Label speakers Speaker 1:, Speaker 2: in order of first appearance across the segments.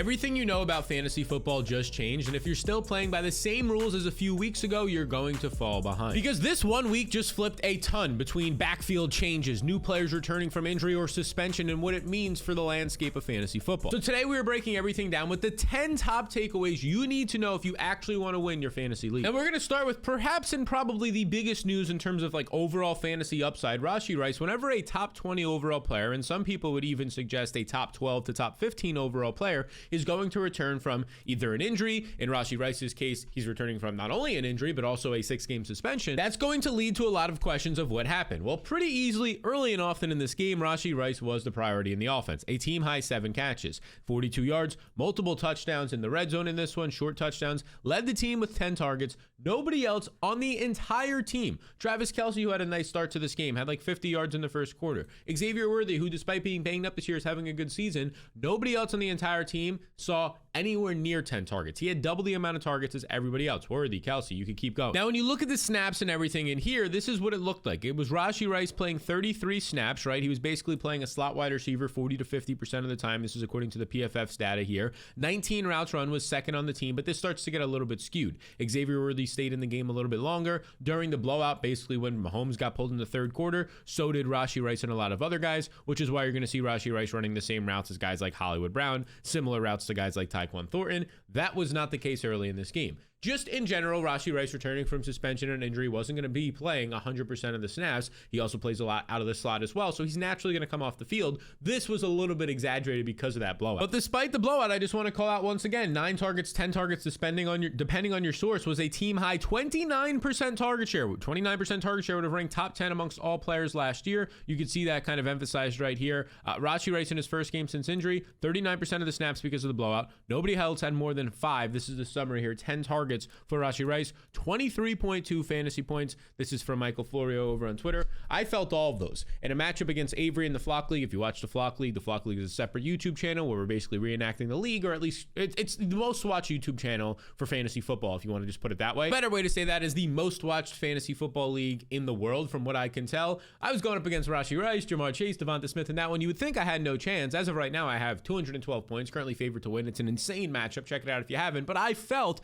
Speaker 1: Everything you know about fantasy football just changed, and if you're still playing by the same rules as a few weeks ago, you're going to fall behind. Because this 1 week just flipped a ton between backfield changes, new players returning from injury or suspension, and what it means for the landscape of fantasy football. So today we are breaking everything down with the 10 top takeaways you need to know if you actually want to win your fantasy league. And we're going to start with perhaps and probably the biggest news in terms of like overall fantasy upside. Rashee Rice, whenever a top 20 overall player, and some people would even suggest a top 12 to top 15 overall player, is going to return from either an injury. In Rashee Rice's case, he's returning from not only an injury, but also a 6-game suspension. That's going to lead to a lot of questions of what happened. Well, pretty easily, early and often in this game, Rashee Rice was the priority in the offense. A team-high 7 catches, 42 yards, multiple touchdowns in the red zone in this one, short touchdowns, led the team with 10 targets. Nobody else on the entire team. Travis Kelce, who had a nice start to this game, had like 50 yards in the first quarter. Xavier Worthy, who despite being banged up this year is having a good season. Nobody else on the entire team saw anywhere near 10 targets. He had double the amount of targets as everybody else. Worthy, Kelce, you could keep going. Now, when you look at the snaps and everything in here, this is what it looked like. It was Rashee Rice playing 33 snaps, right? He was basically playing a slot wide receiver 40 to 50% of the time. This is according to the PFF's data here. 19 routes run was second on the team, but this starts to get a little bit skewed. Xavier Worthy stayed in the game a little bit longer. During the blowout, basically when Mahomes got pulled in the third quarter, so did Rashee Rice and a lot of other guys, which is why you're going to see Rashee Rice running the same routes as guys like Hollywood Brown, similar routes to guys like Tyquan Thornton. That was not the case early in this game. Just in general, Rashee Rice returning from suspension and injury wasn't going to be playing 100% of the snaps. He also plays a lot out of the slot as well, so he's naturally going to come off the field. This was a little bit exaggerated because of that blowout. But despite the blowout, I just want to call out once again, 9 targets, 10 targets, depending on your source, was a team-high 29% target share. 29% target share would have ranked top 10 amongst all players last year. You can see that kind of emphasized right here. Rashee Rice in his first game since injury, 39% of the snaps because of the blowout. Nobody else had more than 5. This is the summary here, 10 targets for Rashee Rice, 23.2 fantasy points. This is from Michael Florio over on Twitter. I felt all of those. In a matchup against Avery in the Flock League, if you watch the Flock League is a separate YouTube channel where we're basically reenacting the league, or at least it's the most watched YouTube channel for fantasy football, if you want to just put it that way. Better way to say that is the most watched fantasy football league in the world, from what I can tell. I was going up against Rashee Rice, Jamar Chase, Devonta Smith in that one. You would think I had no chance. As of right now, I have 212 points, currently favored to win. It's an insane matchup. Check it out if you haven't. But I felt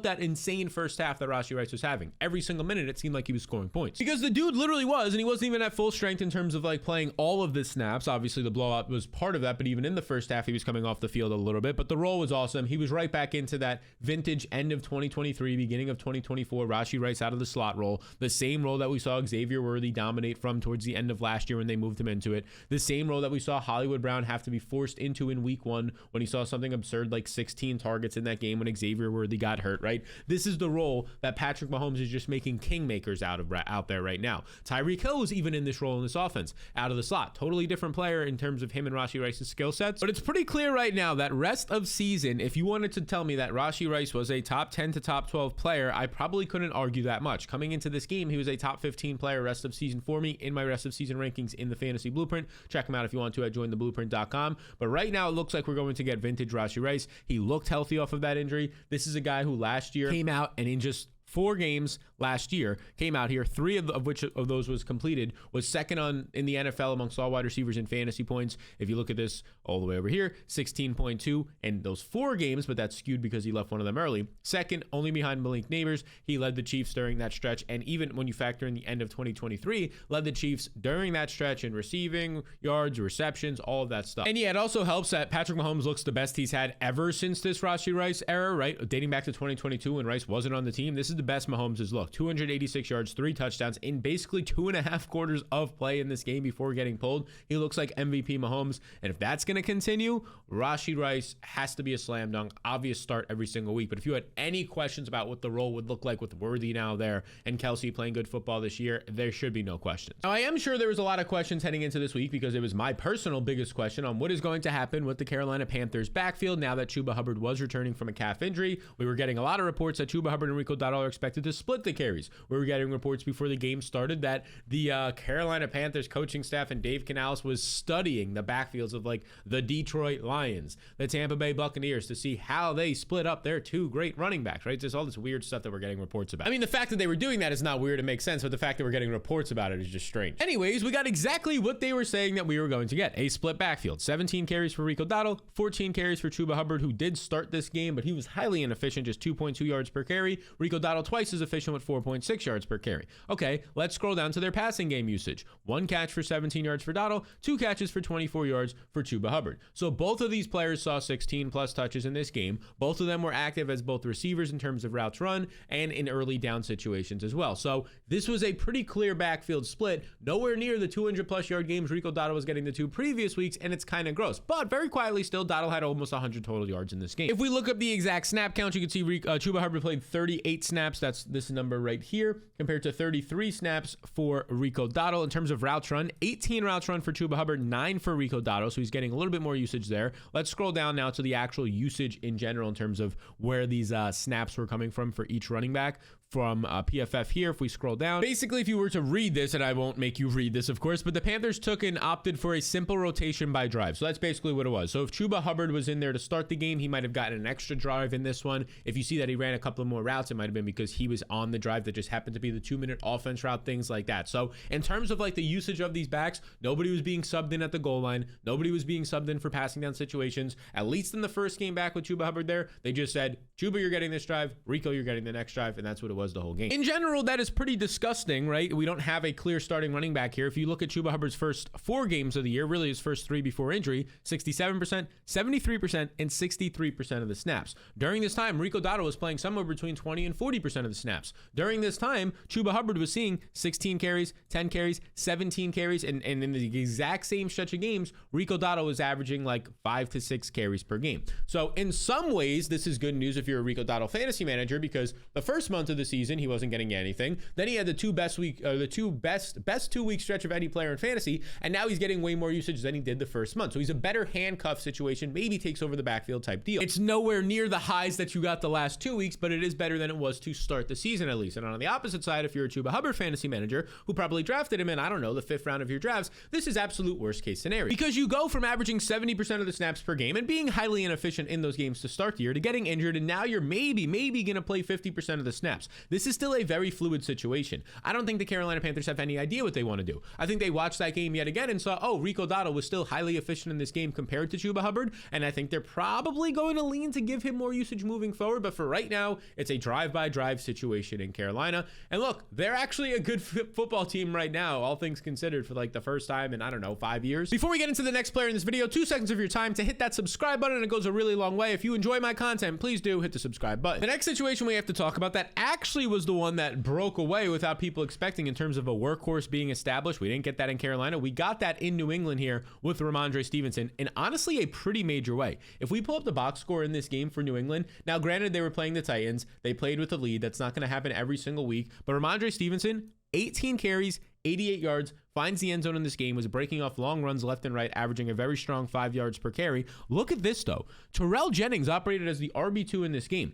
Speaker 1: that insane first half that Rashee Rice was having. Every single minute, it seemed like he was scoring points. Because the dude literally was, and he wasn't even at full strength in terms of like playing all of the snaps. Obviously, the blowout was part of that, but even in the first half, he was coming off the field a little bit. But the role was awesome. He was right back into that vintage end of 2023, beginning of 2024, Rashee Rice out of the slot role. The same role that we saw Xavier Worthy dominate from towards the end of last year when they moved him into it. The same role that we saw Hollywood Brown have to be forced into in week 1 when he saw something absurd like 16 targets in that game when Xavier Worthy got hurt, right? This is the role that Patrick Mahomes is just making kingmakers out there right now. Tyreek Hill was even in this role in this offense, out of the slot. Totally different player in terms of him and Rashee Rice's skill sets. But it's pretty clear right now that rest of season, if you wanted to tell me that Rashee Rice was a top 10 to top 12 player, I probably couldn't argue that much. Coming into this game, he was a top 15 player rest of season for me in my rest of season rankings in the Fantasy Blueprint. Check him out if you want to at jointheblueprint.com. But right now, it looks like we're going to get vintage Rashee Rice. He looked healthy off of that injury. This is a guy who last year came out and in just 4 games last year, came out here, 3 of which of those was completed, was second in the NFL amongst all wide receivers in fantasy points. If you look at this all the way over here, 16.2 in those 4 games, but that's skewed because he left one of them early. Second, only behind Malik Neighbors. He led the Chiefs during that stretch, and even when you factor in the end of 2023, led the Chiefs during that stretch in receiving, yards, receptions, all of that stuff. And yeah, it also helps that Patrick Mahomes looks the best he's had ever since this Rashee Rice era, right? Dating back to 2022 when Rice wasn't on the team. This is the best Mahomes has looked. 286 yards, 3 touchdowns in basically 2.5 quarters of play in this game before getting pulled. He looks like MVP Mahomes. And if that's going to continue, Rashee Rice has to be a slam dunk. Obvious start every single week. But if you had any questions about what the role would look like with Worthy now there and Kelce playing good football this year, there should be no questions. Now, I am sure there was a lot of questions heading into this week because it was my personal biggest question on what is going to happen with the Carolina Panthers backfield now that Chuba Hubbard was returning from a calf injury. We were getting a lot of reports that Chuba Hubbard and Rico Dowdle are expected to split the carries. We were getting reports before the game started that the Carolina Panthers coaching staff and Dave Canales was studying the backfields of like the Detroit Lions, the Tampa Bay Buccaneers, to see how they split up their two great running backs, right? There's all this weird stuff that we're getting reports about. I mean, the fact that they were doing that is not weird, it makes sense, but the fact that we're getting reports about it is just strange. Anyways, we got exactly what they were saying that we were going to get, a split backfield. 17 carries for Rico Dowdle, 14 carries for Chuba Hubbard, who did start this game, but he was highly inefficient, just 2.2 yards per carry. Rico Dowdle twice as efficient with 4.6 yards per carry. Okay, let's scroll down to their passing game usage. 1 catch for 17 yards for Dowdle, 2 catches for 24 yards for Chuba Hubbard. So both of these players saw 16 plus touches in this game. Both of them were active as both receivers in terms of routes run and in early down situations as well. So this was a pretty clear backfield split, nowhere near the 200 plus yard games Rico Dowdle was getting the 2 previous weeks, and it's kind of gross. But very quietly still, Dowdle had almost 100 total yards in this game. If we look up the exact snap count, you can see Chuba Hubbard played 38 snaps. That's this number right here, compared to 33 snaps for Rico Dowdle. In terms of routes run, 18 routes run for Chuba Hubbard, 9 for Rico Dowdle, so he's getting a little bit more usage there. Let's scroll down now to the actual usage in general in terms of where these snaps were coming from for each running back. From PFF here, if we scroll down, basically if you were to read this, and I won't make you read this of course, but the Panthers took and opted for a simple rotation by drive. So that's basically what it was. So if Chuba Hubbard was in there to start the game, he might have gotten an extra drive in this one. If you see that he ran a couple of more routes, it might have been because he was on the drive that just happened to be the 2-minute offense route, things like that. So in terms of like the usage of these backs, nobody was being subbed in at the goal line. Nobody was being subbed in for passing down situations. At least in the first game back with Chuba Hubbard there, they just said, Chuba, you're getting this drive. Rico, you're getting the next drive. And that's what it was the whole game. In general, that is pretty disgusting, right? We don't have a clear starting running back here. If you look at Chuba Hubbard's first 4 games of the year, really his first 3 before injury, 67%, 73%, and 63% of the snaps. During this time, Rico Dowdle was playing somewhere between 20 and 40% of the snaps. During this time, Chuba Hubbard was seeing 16 carries, 10 carries, 17 carries, and in the exact same stretch of games, Rico Dowdle was averaging like 5 to 6 carries per game. So in some ways, this is good news if you're a Rico Dowdle fantasy manager, because the first month of the season, he wasn't getting anything. Then he had the two best 2-week stretch of any player in fantasy, and now he's getting way more usage than he did the first month. So he's a better handcuff situation, maybe takes over the backfield type deal. It's nowhere near the highs that you got the last 2 weeks, but it is better than it was to start the season at least. And on the opposite side, if you're a Chuba Hubbard fantasy manager who probably drafted him in, I don't know, the 5th round of your drafts, this is absolute worst case scenario, because you go from averaging 70% of the snaps per game and being highly inefficient in those games to start the year to getting injured, and now you're maybe going to play 50% of the snaps. This is still a very fluid situation. I don't think the Carolina Panthers have any idea what they want to do. I think they watched that game yet again and saw, oh, Rico Dowdle was still highly efficient in this game compared to Chuba Hubbard, and I think they're probably going to lean to give him more usage moving forward, but for right now, it's a drive-by-drive situation in Carolina. And look, they're actually a good football team right now, all things considered, for like the first time in, I don't know, 5 years. Before we get into the next player in this video, 2 seconds of your time to hit that subscribe button. It goes a really long way. If you enjoy my content, please do hit the subscribe button. The next situation we have to talk about that actually was the one that broke away without people expecting in terms of a workhorse being established. We didn't get that in Carolina. We got that in New England here with Rhamondre Stevenson in honestly a pretty major way. If we pull up the box score in this game for New England, now granted they were playing the Titans, they played with a lead. That's not going to happen every single week, but Rhamondre Stevenson, 18 carries, 88 yards, finds the end zone in this game, was breaking off long runs left and right, averaging a very strong 5 yards per carry. Look at this though. Terrell Jennings operated as the RB2 in this game.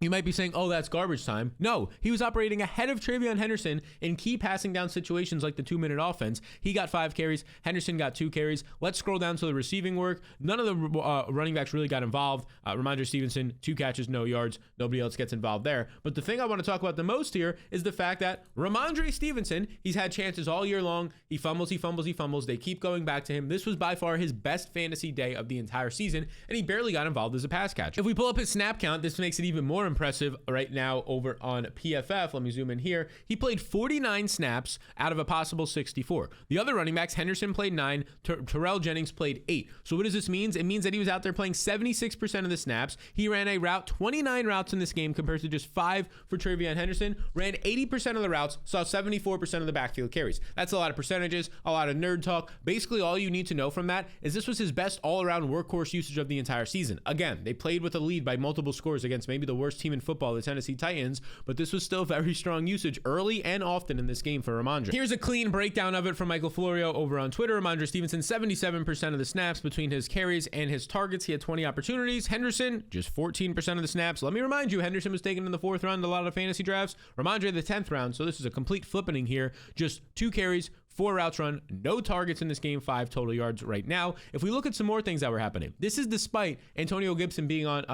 Speaker 1: You might be saying, oh, that's garbage time. No, he was operating ahead of TreVeyon Henderson in key passing down situations like the 2-minute offense. He got 5 carries. Henderson got 2 carries. Let's scroll down to the receiving work. None of the running backs really got involved. Rhamondre Stevenson, 2 catches, no yards. Nobody else gets involved there. But the thing I want to talk about the most here is the fact that Rhamondre Stevenson, he's had chances all year long. He fumbles. They keep going back to him. This was by far his best fantasy day of the entire season, and he barely got involved as a pass catcher. If we pull up his snap count, this makes it even more impressive right now over on PFF. Let me zoom in here. He played 49 snaps out of a possible 64. The other running backs, Henderson played 9, Terrell Jennings played 8. So what does this mean? It means that he was out there playing 76% of the snaps. He ran a route, 29 routes in this game compared to just 5 for TreVeyon Henderson. Ran 80% of the routes, saw 74% of the backfield carries. That's a lot of percentages, a lot of nerd talk. Basically, all you need to know from that is this was his best all-around workhorse usage of the entire season. Again, they played with a lead by multiple scores against maybe the worst team in football, the Tennessee Titans, but this was still very strong usage early and often in this game for Rhamondre. Here's a clean breakdown of it from Michael Florio over on Twitter. Rhamondre Stevenson, 77% of the snaps between his carries and his targets. He had 20 opportunities. Henderson, just 14% of the snaps. Let me remind you, Henderson was taken in the 4th round in a lot of fantasy drafts. Rhamondre the 10th round, so this is a complete flippening here. Just 2 carries, 4 routes run, no targets in this game, 5 total yards right now. If we look at some more things that were happening, this is despite Antonio Gibson being on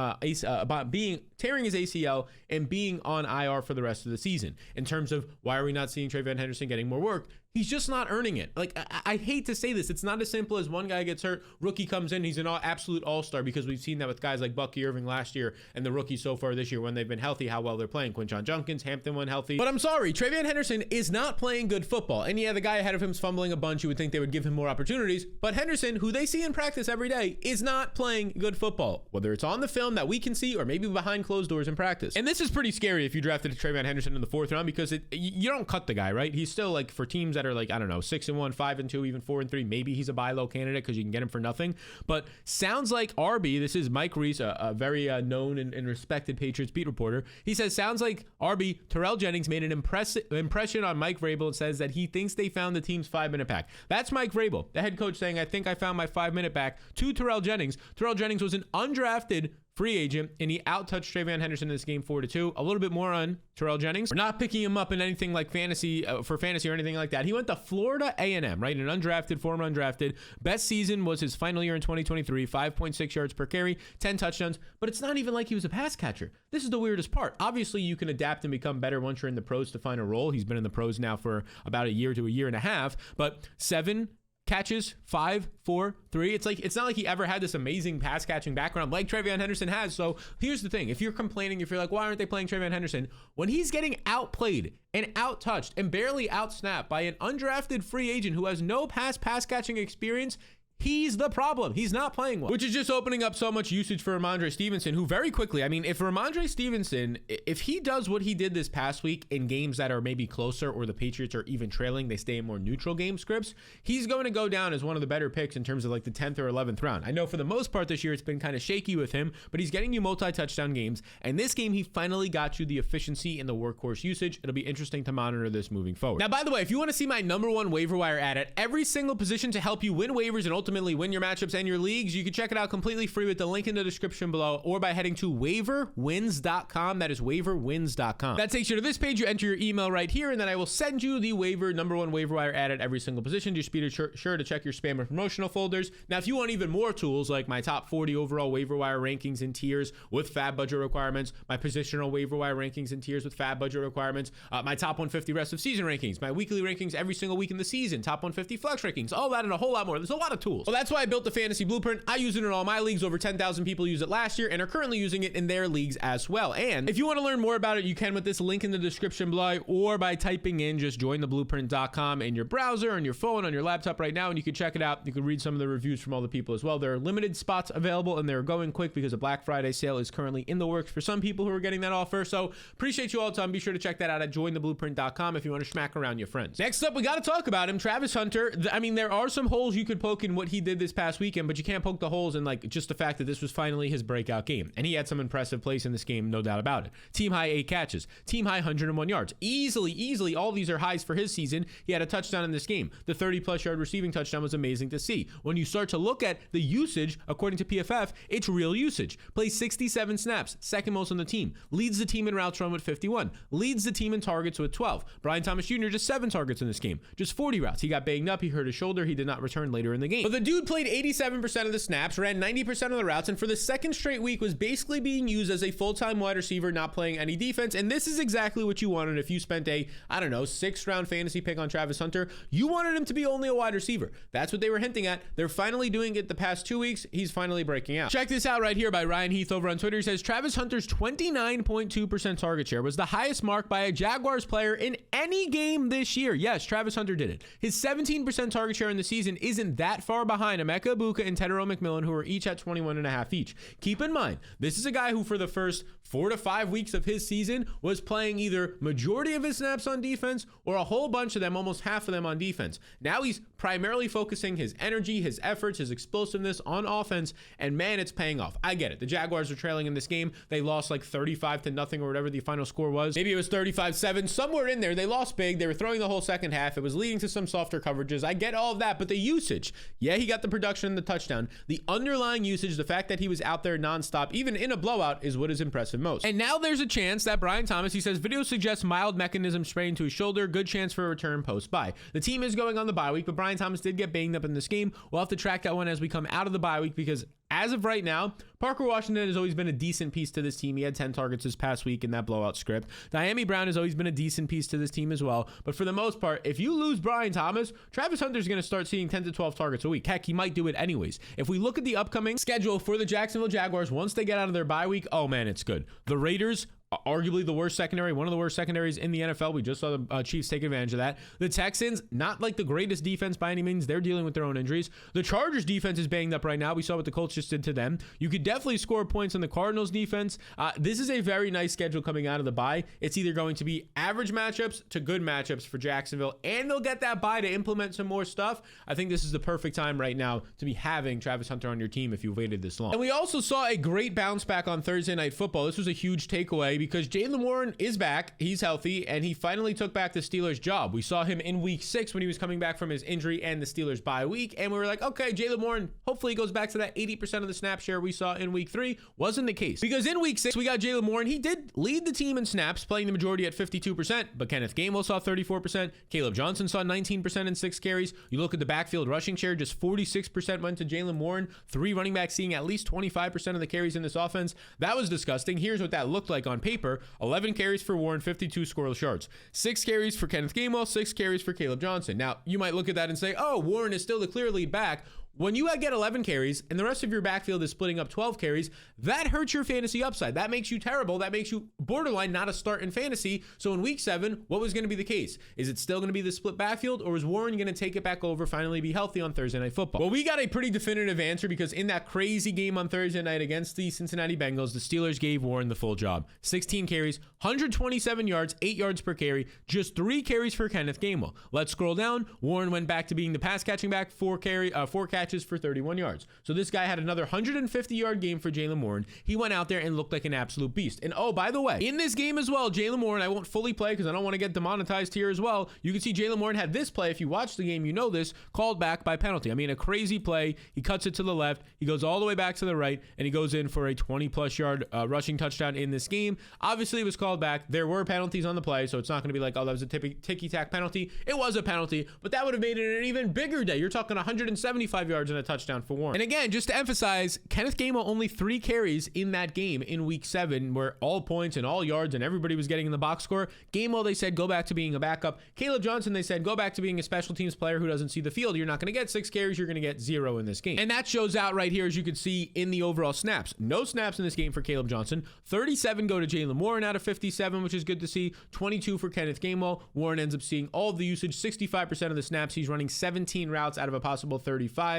Speaker 1: tearing his ACL and being on IR for the rest of the season. In terms of why are we not seeing TreVeyon Henderson getting more work? He's just not earning it. Like, I hate to say this. It's not as simple as one guy gets hurt, rookie comes in, he's an absolute all-star, because we've seen that with guys like Bucky Irving last year and the rookies so far this year when they've been healthy, how well they're playing. Quinshon Judkins, Hampton when healthy. But I'm sorry, TreVeyon Henderson is not playing good football. And yeah, the guy ahead of him is fumbling a bunch. You would think they would give him more opportunities. But Henderson, who they see in practice every day, is not playing good football, whether it's on the film that we can see or maybe behind closed doors in practice. And this is pretty scary if you drafted TreVeyon Henderson in the 4th round, because you don't cut the guy, right? He's still, like, for teams that are like, I don't know, 6-1, 5-2, even 4-3. Maybe he's a buy low candidate because you can get him for nothing. But sounds like RB, this is Mike Reese, a very known and respected Patriots beat reporter. He says, sounds like RB, Terrell Jennings, made an impression on Mike Vrabel and says that he thinks they found the team's 5-minute pack. That's Mike Vrabel, the head coach, saying, I think I found my 5-minute pack to Terrell Jennings. Terrell Jennings was an undrafted free agent, and he out-touched TreVeyon Henderson in this game 4-2. A little bit more on Terrell Jennings. We're not picking him up in anything like fantasy, for fantasy or anything like that. He went to Florida A&M, right? An undrafted, former undrafted. Best season was his final year in 2023, 5.6 yards per carry, 10 touchdowns, but it's not even like he was a pass catcher. This is the weirdest part. Obviously, you can adapt and become better once you're in the pros to find a role. He's been in the pros now for about a year to a year and a half, but 7 catches, 5, 4, 3. It's not like he ever had this amazing pass catching background like TreVeyon Henderson has. So here's the thing. If you're complaining, if you're like, why aren't they playing TreVeyon Henderson? When he's getting outplayed and out-touched and barely out-snapped by an undrafted free agent who has no pass catching experience, he's the problem. He's not playing well, which is just opening up so much usage for Rhamondre Stevenson, who very quickly, I mean, if Rhamondre Stevenson, if he does what he did this past week in games that are maybe closer or the Patriots are even trailing, they stay in more neutral game scripts, he's going to go down as one of the better picks in terms of like the 10th or 11th round. I know for the most part this year it's been kind of shaky with him, but he's getting you multi-touchdown games, and this game he finally got you the efficiency and the workhorse usage. It'll be interesting to monitor this moving forward. Now, by the way, if you want to see my #1 waiver wire ad at every single position to help you win waivers and ultimately win your matchups and your leagues, you can check it out completely free with the link in the description below, or by heading to waiverwins.com. That is waiverwins.com. That takes you to this page. You enter your email right here, and then I will send you the #1 waiver wire ad at every single position. Just be sure to check your spam and promotional folders. Now, if you want even more tools like my top 40 overall waiver wire rankings and tiers with fab budget requirements, my positional waiver wire rankings and tiers with fab budget requirements, my top 150 rest of season rankings, my weekly rankings every single week in the season, top 150 flex rankings, all that and a whole lot more. There's a lot of tools. Well, that's why I built the Fantasy Blueprint. I use it in all my leagues. Over 10,000 people use it last year and are currently using it in their leagues as well. And if you want to learn more about it, you can with this link in the description below, or by typing in just jointheblueprint.com in your browser, on your phone, on your laptop right now, and you can check it out. You can read some of the reviews from all the people as well. There are limited spots available, and they're going quick because a Black Friday sale is currently in the works for some people who are getting that offer. So appreciate you all the time. Be sure to check that out at jointheblueprint.com if you want to smack around your friends. Next up, we got to talk about him, Travis Hunter. I mean, there are some holes you could poke in what he did this past weekend, but you can't poke the holes in like just the fact that this was finally his breakout game, and he had some impressive plays in this game, no doubt about it. Team high 8 catches, team high 101 yards, easily all these are highs for his season. He had a touchdown in this game. The 30+ yard receiving touchdown was amazing to see. When you start to look at the usage according to PFF, it's real usage. Plays 67 snaps, second most on the team, leads the team in routes run with 51, leads the team in targets with 12. Brian Thomas Jr. just 7 targets in this game, just 40 routes. He got banged up, he hurt his shoulder, he did not return later in the game, but the dude played 87% of the snaps, ran 90% of the routes, and for the second straight week was basically being used as a full-time wide receiver, not playing any defense. And this is exactly what you wanted if you spent a, I don't know, 6th round fantasy pick on Travis Hunter. You wanted him to be only a wide receiver. That's what they were hinting at. They're finally doing it the past 2 weeks. He's finally breaking out. Check this out right here by Ryan Heath over on Twitter. He says Travis Hunter's 29.2% target share was the highest mark by a Jaguars player in any game this year. Yes, Travis Hunter did it. His 17% target share in the season isn't that far behind Emeka Egbuka and Tedero McMillan, who are each at 21.5 each. Keep in mind, this is a guy who for the first 4 to 5 weeks of his season was playing either majority of his snaps on defense or a whole bunch of them, almost half of them on defense. Now he's primarily focusing his energy, his efforts, his explosiveness on offense, and man, it's paying off. I get it. The Jaguars are trailing in this game. They lost like 35-0 or whatever the final score was. Maybe it was 35-7, somewhere in there. They lost big. They were throwing the whole second half. It was leading to some softer coverages. I get all of that, but the usage, yeah, he got the production and the touchdown. The underlying usage, the fact that he was out there nonstop, even in a blowout, is what is impressive most. And now there's a chance that Brian Thomas, he says, video suggests mild mechanism sprain to his shoulder. Good chance for a return post-bye. The team is going on the bye week, but Brian Thomas did get banged up in this game. We'll have to track that one as we come out of the bye week because as of right now, Parker Washington has always been a decent piece to this team. He had 10 targets this past week in that blowout script. Dyami Brown has always been a decent piece to this team as well. But for the most part, if you lose Brian Thomas, Travis Hunter is going to start seeing 10 to 12 targets a week. Heck, he might do it anyways. If we look at the upcoming schedule for the Jacksonville Jaguars, once they get out of their bye week, oh man, it's good. The Raiders, arguably the worst secondary, one of the worst secondaries in the NFL. We just saw the Chiefs take advantage of that. The Texans, not like the greatest defense by any means. They're dealing with their own injuries. The Chargers defense is banged up right now. We saw what the Colts just did to them. You could definitely score points on the Cardinals defense. This is a very nice schedule coming out of the bye. It's either going to be average matchups to good matchups for Jacksonville, and they'll get that bye to implement some more stuff. I think this is the perfect time right now to be having Travis Hunter on your team if you've waited this long. And we also saw a great bounce back on Thursday Night Football. This was a huge takeaway because Jaylen Warren is back. He's healthy, and he finally took back the Steelers' job. We saw him in week 6 when he was coming back from his injury and the Steelers' bye week, and we were like, okay, Jaylen Warren hopefully goes back to that 80% of the snap share we saw in week 3. Wasn't the case, because in week 6 we got Jaylen Warren. He did lead the team in snaps, playing the majority at 52%, but Kenneth Gainwell saw 34%. Caleb Johnson saw 19% in 6 carries. You look at the backfield rushing share, just 46% went to Jaylen Warren. 3 running backs seeing at least 25% of the carries in this offense. That was disgusting. Here's what that looked like on paper. 11 carries for Warren, 52 scoreless yards. 6 carries for Kenneth Gainwell, 6 carries for Caleb Johnson. Now, you might look at that and say, oh, Warren is still the clear lead back. When you get 11 carries and the rest of your backfield is splitting up 12 carries, that hurts your fantasy upside. That makes you terrible. That makes you borderline not a start in fantasy. So in week 7, what was going to be the case? Is it still going to be the split backfield, or is Warren going to take it back over, finally be healthy on Thursday Night Football? Well, we got a pretty definitive answer, because in that crazy game on Thursday night against the Cincinnati Bengals, the Steelers gave Warren the full job. 16 carries, 127 yards, 8 yards per carry, just 3 carries for Kenneth Gainwell. Let's scroll down. Warren went back to being the pass catching back, 4 catches for 31 yards. So this guy had another 150-yard game for Jaylen Warren. He went out there and looked like an absolute beast. And oh, by the way, in this game as well, Jaylen Warren, I won't fully play because I don't want to get demonetized here as well. You can see Jaylen Warren had this play. If you watch the game, you know this, called back by penalty. I mean, a crazy play. He cuts it to the left. He goes all the way back to the right, and he goes in for a 20-plus yard rushing touchdown in this game. Obviously, it was called back. There were penalties on the play, so it's not going to be like, oh, that was a ticky-tack penalty. It was a penalty, but that would have made it an even bigger day. You're talking 175 yards and a touchdown for Warren. And again, just to emphasize, Kenneth Gainwell only 3 carries in that game in week 7, where all points and all yards and everybody was getting in the box score. Gainwell, they said, go back to being a backup. Caleb Johnson, they said, go back to being a special teams player who doesn't see the field. You're not going to get 6 carries. You're going to get 0 in this game. And that shows out right here, as you can see in the overall snaps. No snaps in this game for Caleb Johnson. 37 go to Jaylen Warren out of 57, which is good to see. 22 for Kenneth Gainwell. Warren ends up seeing all of the usage, 65% of the snaps. He's running 17 routes out of a possible 35.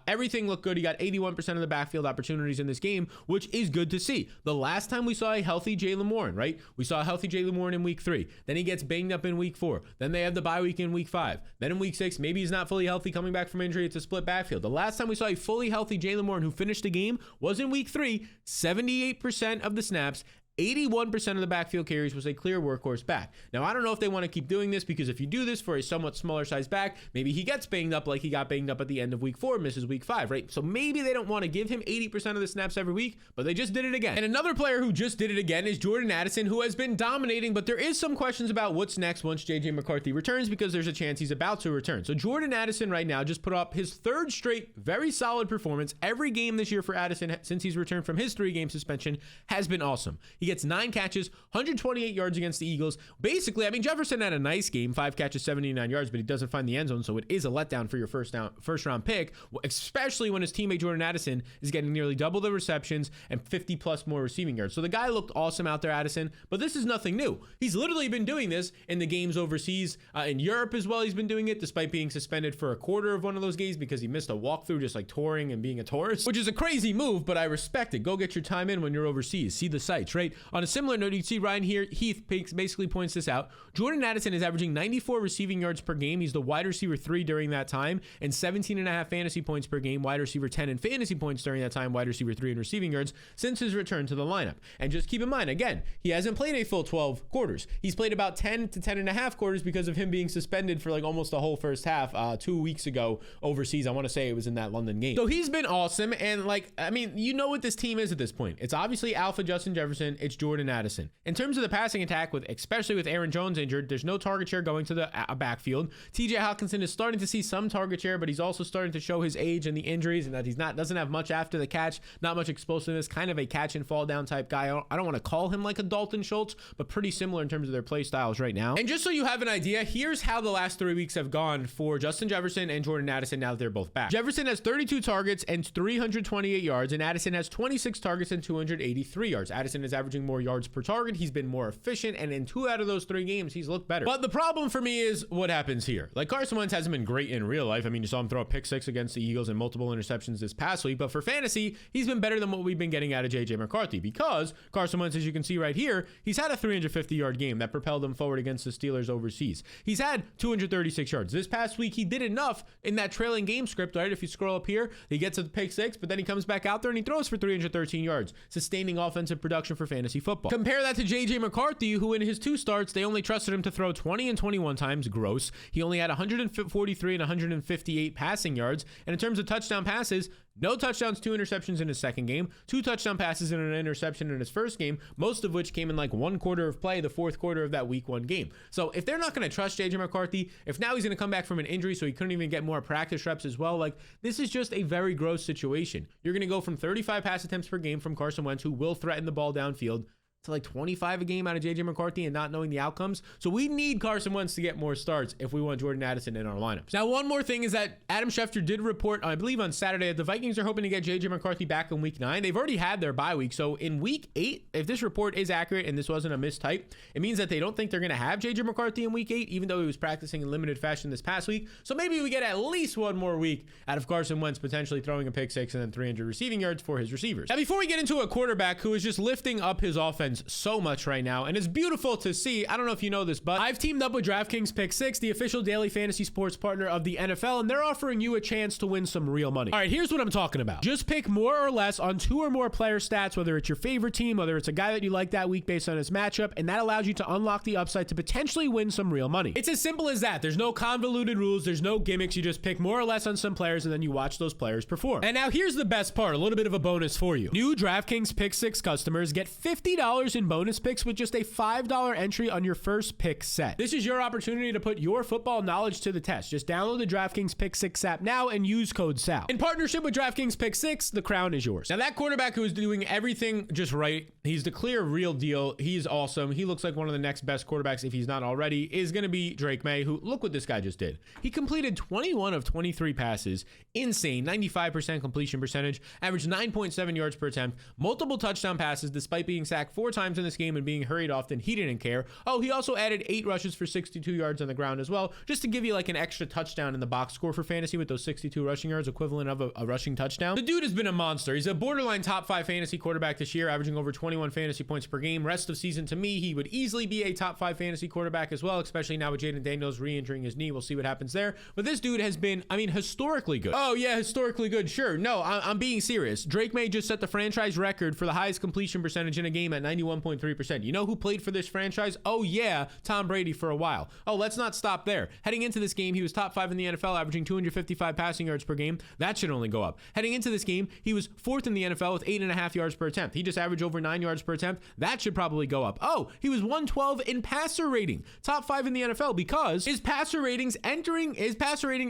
Speaker 1: Everything looked good. He got 81% of the backfield opportunities in this game, which is good to see. The last time we saw a healthy Jaylen Warren, right? We saw a healthy Jaylen Warren in week 3. Then he gets banged up in week 4. Then they have the bye week in week 5. Then in week 6, maybe he's not fully healthy coming back from injury. It's a split backfield. The last time we saw a fully healthy Jaylen Warren who finished the game was in week 3, 78% of the snaps, 81% of the backfield carries, was a clear workhorse back. Now, I don't know if they want to keep doing this, because if you do this for a somewhat smaller size back, maybe he gets banged up like he got banged up at the end of week 4, misses week 5, right? So maybe they don't want to give him 80% of the snaps every week, but they just did it again. And another player who just did it again is Jordan Addison, who has been dominating, but there is some questions about what's next once JJ McCarthy returns, because there's a chance he's about to return. So Jordan Addison right now just put up his 3rd straight very solid performance. Every game this year for Addison since he's returned from his 3-game suspension has been awesome. He gets 9 catches, 128 yards against the Eagles. Basically, I mean, Jefferson had a nice game, 5 catches, 79 yards, but he doesn't find the end zone, so it is a letdown for your first round pick, especially when his teammate Jordan Addison is getting nearly double the receptions and 50 plus more receiving yards. So the guy looked awesome out there, Addison, but this is nothing new. He's literally been doing this in the games overseas, in Europe as well. He's been doing it despite being suspended for a quarter of one of those games because he missed a walkthrough, just like touring and being a tourist, which is a crazy move, but I respect it. Go get your time in when you're overseas. See the sights, right? On a similar note, you can see Ryan here, Heath basically points this out. Jordan Addison is averaging 94 receiving yards per game. He's the wide receiver 3 during that time, and 17.5 fantasy points per game, wide receiver 10 in fantasy points during that time, wide receiver 3 in receiving yards since his return to the lineup. And just keep in mind, again, he hasn't played a full 12 quarters. He's played about 10 to 10.5 quarters because of him being suspended for like almost the whole first half 2 weeks ago overseas. I want to say it was in that London game. So he's been awesome. And like, I mean, you know what this team is at this point. It's obviously alpha Justin Jefferson. It's Jordan Addison. In terms of the passing attack, especially with Aaron Jones injured, there's no target share going to the backfield. TJ Hockenson is starting to see some target share, but he's also starting to show his age and the injuries and that he's doesn't have much after the catch, not much explosiveness, kind of a catch and fall down type guy. I don't want to call him like a Dalton Schultz, but pretty similar in terms of their play styles right now. And just so you have an idea, here's how the last 3 weeks have gone for Justin Jefferson and Jordan Addison now that they're both back. Jefferson has 32 targets and 328 yards, and Addison has 26 targets and 283 yards. Addison is averaging more yards per target. He's been more efficient, and in 2 out of those 3 games, he's looked better. But the problem for me is what happens here. Like, Carson Wentz hasn't been great in real life. I mean, you saw him throw a pick 6 against the Eagles and multiple interceptions this past week, but for fantasy, he's been better than what we've been getting out of JJ McCarthy, because Carson Wentz, as you can see right here, he's had a 350-yard game that propelled him forward against the Steelers overseas. He's had 236 yards. This past week, he did enough in that trailing game script, right? If you scroll up here, he gets to the pick 6, but then he comes back out there and he throws for 313 yards, sustaining offensive production for fantasy football. Compare that to JJ McCarthy, who in his 2 starts, they only trusted him to throw 20 and 21 times gross. He only had 143 and 158 passing yards. And in terms of touchdown passes, no touchdowns, 2 interceptions in his second game, 2 touchdown passes and an interception in his first game, most of which came in like 1 quarter of play, the 4th quarter of that week 1 game. So if they're not going to trust JJ McCarthy, if now he's going to come back from an injury so he couldn't even get more practice reps as well, like, this is just a very gross situation. You're going to go from 35 pass attempts per game from Carson Wentz, who will threaten the ball downfield, to like 25 a game out of JJ McCarthy and not knowing the outcomes. So we need Carson Wentz to get more starts if we want Jordan Addison in our lineups. Now, one more thing is that Adam Schefter did report, I believe on Saturday, that the Vikings are hoping to get JJ McCarthy back in week 9. They've already had their bye week. So in week 8, if this report is accurate and this wasn't a mistype, it means that they don't think they're going to have JJ McCarthy in week 8, even though he was practicing in limited fashion this past week. So maybe we get at least 1 more week out of Carson Wentz potentially throwing a pick 6 and then 300 receiving yards for his receivers. Now, before we get into a quarterback who is just lifting up his offense so much right now, and it's beautiful to see. I don't know if you know this, but I've teamed up with DraftKings Pick 6, the official daily fantasy sports partner of the NFL, and they're offering you a chance to win some real money. All right, here's what I'm talking about. Just pick more or less on 2 or more player stats, whether it's your favorite team, whether it's a guy that you like that week based on his matchup, and that allows you to unlock the upside to potentially win some real money. It's as simple as that. There's no convoluted rules. There's no gimmicks. You just pick more or less on some players, and then you watch those players perform. And now here's the best part, a little bit of a bonus for you. New DraftKings Pick 6 customers get $50 in bonus picks with just a $5 entry on your first pick set. This is your opportunity to put your football knowledge to the test. Just download the DraftKings Pick 6 app now and use code SAL. In partnership with DraftKings Pick 6, the crown is yours. Now, that quarterback who is doing everything just right, he's the clear real deal. He's awesome. He looks like one of the next best quarterbacks, if he's not already, is going to be Drake May, who, look what this guy just did. He completed 21 of 23 passes. Insane. 95% completion percentage. Averaged 9.7 yards per attempt. Multiple touchdown passes despite being sacked 4 times in this game and being hurried often. He didn't care. Oh, he also added 8 rushes for 62 yards on the ground as well, just to give you like an extra touchdown in the box score for fantasy with those 62 rushing yards, equivalent of a rushing touchdown. The dude has been a monster. He's a borderline top 5 fantasy quarterback this year, averaging over 21 fantasy points per game. Rest of season, to me, he would easily be a top 5 fantasy quarterback as well, especially now with Jaden Daniels re-injuring his knee. We'll see what happens there. But this dude has been, I mean, historically good. Oh yeah, historically good. Sure. No, I'm being serious. Drake May just set the franchise record for the highest completion percentage in a game at 91.3%. You know who played for this franchise? Oh yeah, Tom Brady for a while. Oh, let's not stop there. Heading into this game, he was top 5 in the NFL, averaging 255 passing yards per game. That should only go up. Heading into this game, he was 4th in the NFL with 8.5 yards per attempt. He just averaged over 9 yards per attempt. That should probably go up. Oh, he was 112 in passer rating, top 5 in the NFL, because his passer rating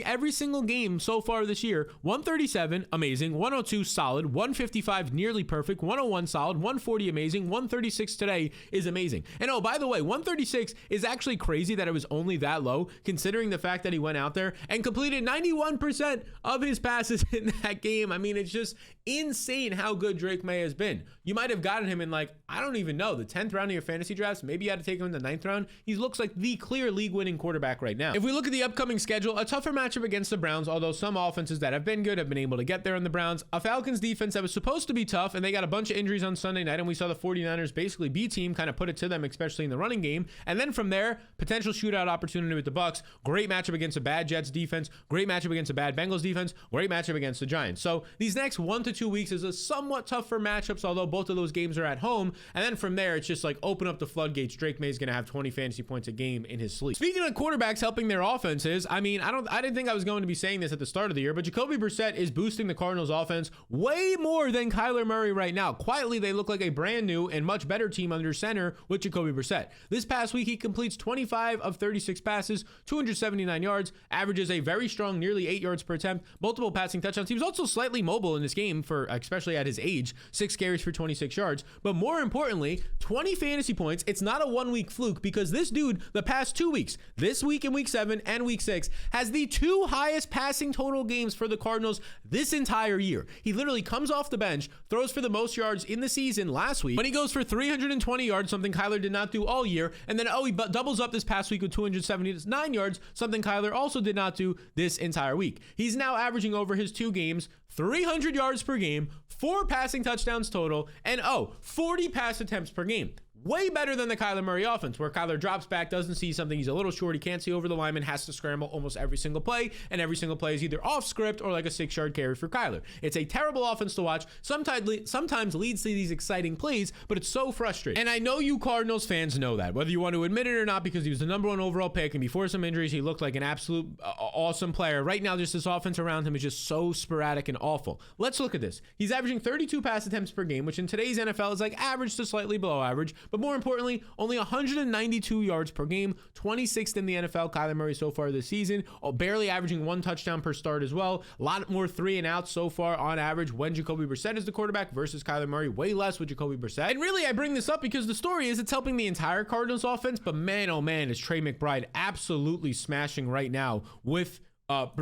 Speaker 1: every single game so far this year: 137, amazing; 102, solid; 155, nearly perfect; 101, solid; 140, amazing; 130, 136 today is amazing. And oh, by the way, 136 is actually crazy that it was only that low, considering the fact that he went out there and completed 91% of his passes in that game. I mean, it's just insane how good Drake Maye has been. You might have gotten him in, like, I don't even know, the 10th round of your fantasy drafts. Maybe you had to take him in the 9th round. He looks like the clear league-winning quarterback right now. If we look at the upcoming schedule, a tougher matchup against the Browns, although some offenses that have been good have been able to get there on the Browns. A Falcons defense that was supposed to be tough, and they got a bunch of injuries on Sunday night, and we saw the 49ers basically B team kind of put it to them, especially in the running game. And then from there, potential shootout opportunity with the Bucs. Great matchup against a bad Jets defense. Great matchup against a bad Bengals defense. Great matchup against the Giants. So these next 1 to 2 weeks is a somewhat tougher matchups, although both of those games are at home. And then from there, it's just like open up the floodgates. Drake Maye is going to have 20 fantasy points a game in his sleep. Speaking of quarterbacks helping their offenses, I mean, I didn't think I was going to be saying this at the start of the year, but Jacoby Brissett is boosting the Cardinals offense way more than Kyler Murray right now. Quietly, they look like a brand new and much better team under center with Jacoby Brissett. This past week, he completes 25 of 36 passes, 279 yards, averages a very strong nearly 8 yards per attempt, multiple passing touchdowns. He was also slightly mobile in this game for, especially at his age, 6 carries for 26 yards. But more importantly, 20 fantasy points. It's not a 1 week fluke because this dude, the past 2 weeks, this week in week 7 and week 6, has the 2 highest passing total games for the Cardinals this entire year. He literally comes off the bench, throws for the most yards in the season last week, but he goes for 320 yards, something Kyler did not do all year. And then, he doubles up this past week with 279 yards, something Kyler also did not do this entire week. He's now averaging over his 2 games 300 yards per game, 4 passing touchdowns total, and 40 pass attempts per game. Way better than the Kyler Murray offense, where Kyler drops back, doesn't see something, he's a little short, he can't see over the lineman, has to scramble almost every single play, and every single play is either off script or like a 6-yard carry for Kyler. It's a terrible offense to watch, sometimes leads to these exciting plays, but it's so frustrating. And I know you Cardinals fans know that, whether you want to admit it or not, because he was the #1 overall pick, and before some injuries, he looked like an absolute awesome player. Right now, just this offense around him is just so sporadic and awful. Let's look at this. He's averaging 32 pass attempts per game, which in today's NFL is like average to slightly below average, but more importantly, only 192 yards per game, 26th in the NFL. Kyler Murray so far this season, barely averaging 1 touchdown per start as well. A lot more 3 and outs so far on average when Jacoby Brissett is the quarterback versus Kyler Murray, way less with Jacoby Brissett. And really, I bring this up because the story is it's helping the entire Cardinals offense, but man, oh man, is Trey McBride absolutely smashing right now with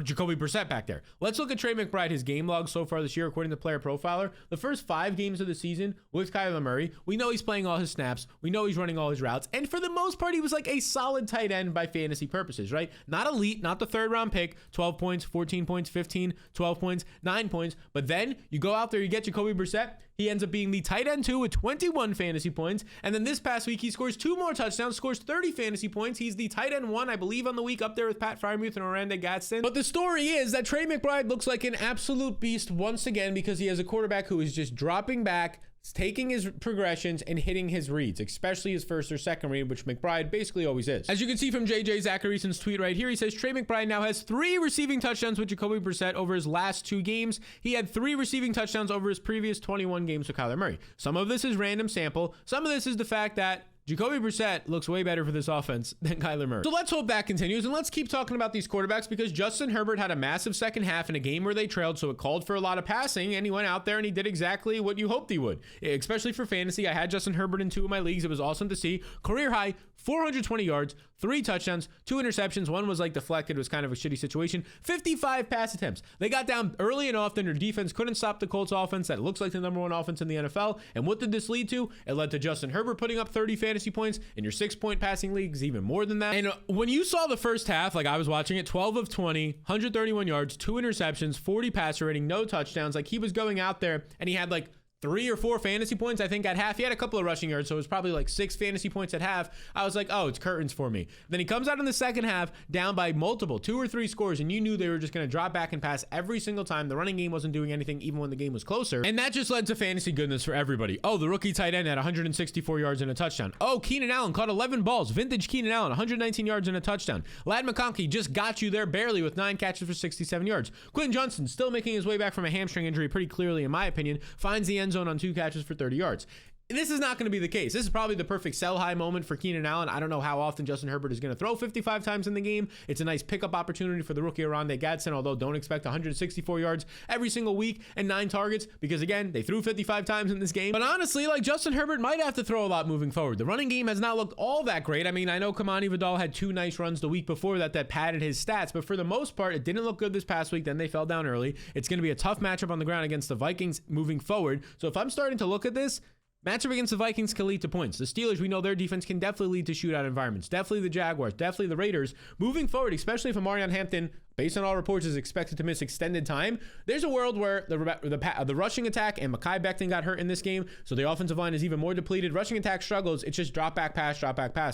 Speaker 1: Jacoby Brissett back there. Let's look at Trey McBride, his game log so far this year, according to Player Profiler. The first 5 games of the season with Kyler Murray, we know he's playing all his snaps. We know he's running all his routes. And for the most part, he was like a solid tight end by fantasy purposes, right? Not elite, not the 3rd round pick, 12 points, 14 points, 15, 12 points, 9 points. But then you go out there, you get Jacoby Brissett. He ends up being the tight end 2 with 21 fantasy points. And then this past week, he scores 2 more touchdowns, scores 30 fantasy points. He's the tight end 1, I believe, on the week, up there with Pat Freiermuth and Orlando Gadsden. But the story is that Trey McBride looks like an absolute beast once again because he has a quarterback who is just dropping back, taking his progressions and hitting his reads, especially his first or second read, which McBride basically always is. As you can see from JJ Zacharyason's tweet right here, he says Trey McBride now has 3 receiving touchdowns with Jacoby Brissett over his last 2 games. He had 3 receiving touchdowns over his previous 21 games with Kyler Murray. Some of this is random sample. Some of this is the fact that Jacoby Brissett looks way better for this offense than Kyler Murray. So let's hope that continues, and let's keep talking about these quarterbacks because Justin Herbert had a massive second half in a game where they trailed, so it called for a lot of passing, and he went out there and he did exactly what you hoped he would, especially for fantasy. I had Justin Herbert in 2 of my leagues. It was awesome to see. Career high, 420 yards, 3 touchdowns, 2 interceptions. One was like deflected. It was kind of a shitty situation. 55 pass attempts. They got down early and often. Their defense couldn't stop the Colts offense that looks like the #1 offense in the NFL. And what did this lead to? It led to Justin Herbert putting up 30 fantasy points in your 6-point passing leagues, even more than that. And when you saw the first half, like I was watching it, 12 of 20, 131 yards, 2 interceptions, 40 passer rating, no touchdowns. Like he was going out there and he had like 3 or 4 fantasy points, I think, at half. He had a couple of rushing yards, so it was probably like 6 fantasy points at half. I was like, oh, it's curtains for me. Then he comes out in the second half down by multiple, 2 or 3 scores, and you knew they were just going to drop back and pass every single time. The running game wasn't doing anything, even when the game was closer. And that just led to fantasy goodness for everybody. Oh, the rookie tight end had 164 yards and a touchdown. Oh, Keenan Allen caught 11 balls. Vintage Keenan Allen, 119 yards and a touchdown. Ladd McConkey just got you there barely with 9 catches for 67 yards. Quentin Johnson, still making his way back from a hamstring injury pretty clearly, in my opinion, finds the end zone on 2 catches for 30 yards. This is not going to be the case. This is probably the perfect sell high moment for Keenan Allen. I don't know how often Justin Herbert is going to throw 55 times in the game. It's a nice pickup opportunity for the rookie Oronde Gadsden, although don't expect 164 yards every single week and 9 targets because, again, they threw 55 times in this game. But honestly, like, Justin Herbert might have to throw a lot moving forward. The running game has not looked all that great. I mean, I know Kamani Vidal had 2 nice runs the week before that padded his stats, but for the most part, it didn't look good this past week. Then they fell down early. It's going to be a tough matchup on the ground against the Vikings moving forward. So if I'm starting to look at this, matchup against the Vikings can lead to points. The Steelers, we know their defense can definitely lead to shootout environments. Definitely the Jaguars, definitely the Raiders. Moving forward, especially if Amarian Hampton, based on all reports, is expected to miss extended time, there's a world where the rushing attack and Mekhi Becton got hurt in this game, so the offensive line is even more depleted. Rushing attack struggles. It's just drop back pass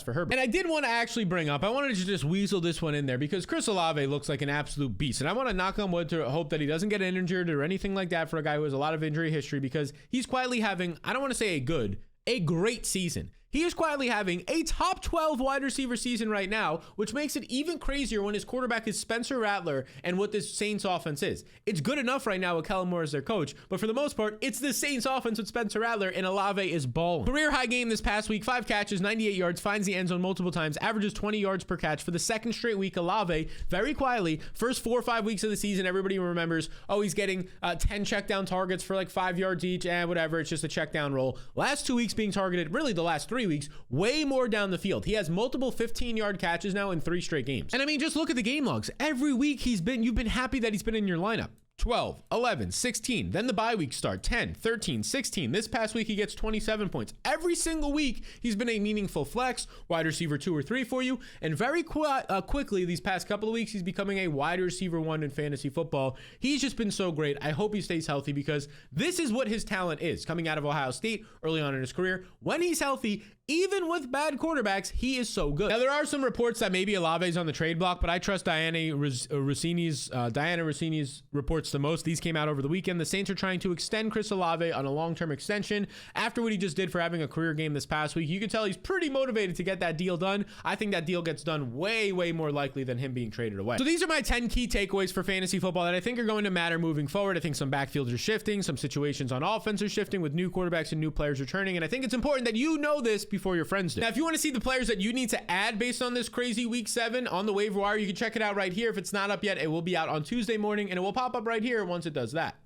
Speaker 1: for Herbert. And I did want to actually bring up, I wanted to just weasel this one in there because Chris Olave looks like an absolute beast, and I want to knock on wood to hope that he doesn't get injured or anything like that for a guy who has a lot of injury history, because he's quietly having, I don't want to say a great season. He is quietly having a top 12 wide receiver season right now, which makes it even crazier when his quarterback is Spencer Rattler and what this Saints offense is. It's good enough right now with Kellen Moore as their coach, but for the most part, it's the Saints offense with Spencer Rattler, and Olave is balling. Career high game this past week, 5 catches, 98 yards, finds the end zone multiple times, averages 20 yards per catch. For the second straight week, Olave, very quietly, first 4 or 5 weeks of the season, everybody remembers, oh, he's getting 10 check down targets for like 5 yards each, whatever, it's just a check down roll. Last 2 weeks being targeted, really the last 3 weeks, way more down the field. He has multiple 15-yard catches now in 3 straight games. And I mean, just look at the game logs. Every week you've been happy that he's been in your lineup. 12, 11, 16. Then the bye week start, 10, 13, 16. This past week, he gets 27 points. Every single week, he's been a meaningful flex, wide receiver 2 or 3 for you. And very quickly, these past couple of weeks, he's becoming a wide receiver 1 in fantasy football. He's just been so great. I hope he stays healthy because this is what his talent is. Coming out of Ohio State early on in his career, when he's healthy, even with bad quarterbacks, he is so good. Now, there are some reports that maybe Olave's on the trade block, but I trust Diana Rossini's reports the most. These came out over the weekend. The Saints are trying to extend Chris Olave on a long-term extension after what he just did for having a career game this past week. You can tell he's pretty motivated to get that deal done. I think that deal gets done way, way more likely than him being traded away. So these are my 10 key takeaways for fantasy football that I think are going to matter moving forward. I think some backfields are shifting, some situations on offense are shifting with new quarterbacks and new players returning, and I think it's important that you know this before your friends do. Now, if you want to see the players that you need to add based on this crazy week 7 on the waiver wire, you can check it out right here. If it's not up yet, it will be out on Tuesday morning, and it will pop up right here once it does that.